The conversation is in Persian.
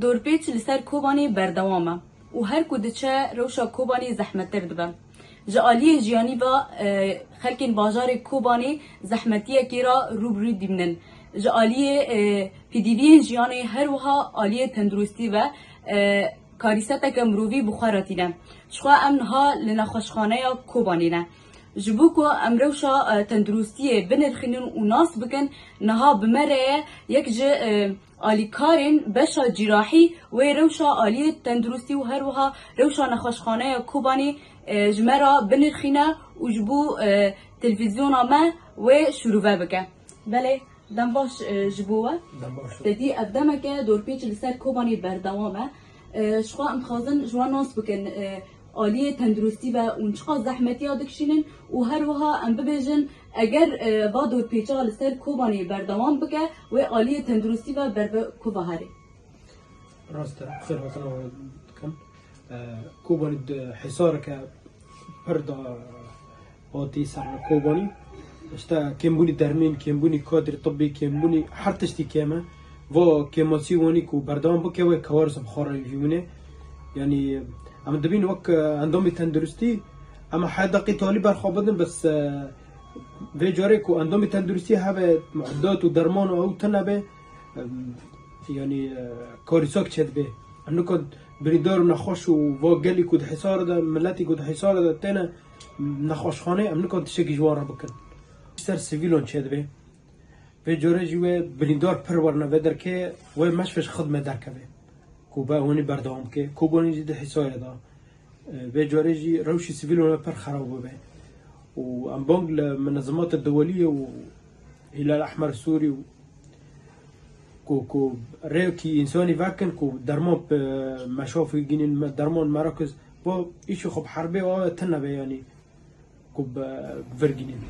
دورپیچ لسر کوبانی بردوامه و هر کدچه روشا کوبانی زحمت دبه. جالی جیانی و خلکین بازار کوبانی زحمتیه کی را روبرو دیمنن. جالی پیدیوی جیانی هر وها عالی تندرستی و کاریسته که مروی بخاراتینه. شخوا امنها لنخوشخانه کوبانی نه. جبوکو امروشا تندرستیه بنرخینن و ناس بکن نها بمره یک ج آلی کارین بشا جراحی و روشا آلی تندرستی و هر وها روشا نخوشخانه کوبانی جمرا بنرخینه و جبو تلویزیون ما و شروع بکن. بله دم باش جبوه. تدی ابدامه که دورپیچ لسر کوبانی بردوامه. شخوا امخازن جوان ناس بکن عالی تندرستی و اونچقدر زحمتی دکشینن و هر وها ام ببیجن اگر با دورپیچا لسر کوبانی بردوام بکه و عالی تندرستی و بر کوبهاری. راست خیر وطن کم کوبانی حصار که پردا آتی سر کوبانی اشتا کمبونی درمین کمبونی کادر طبی کمبونی هر تشتی کمه و کماسیونی کو بردوام بکه و کوارث بخاره یونه یعنی اما دبین وقت اندام تندرستی اما حداقی تالی برخوابدن بس به جاره کو اندام تندرستی هبه معدات و درمان و او تنبه یعنی کاریساک چد به انو کد بریدار و نخوش و گلی کد حصار ده ملتی کد حصار ده تنه نخوشخانه امنو کد تشکی جوارا بکن سر سیویلون چد به جاره جوه بریدار پرورنه بدر که و مشفش خدمه درکه کوبا هونی بردوام که کوبانی جد حصار ده به جاره جی روشی سیویلون پر خراب به و ام بانگ المنظمات الدولية وهلال الأحمر السوري كو ريكي إنساني فاكن كو درمان مشافي جنين درمان مراكز با إيشو خب حربي و تنبه يعني كو بفرجنين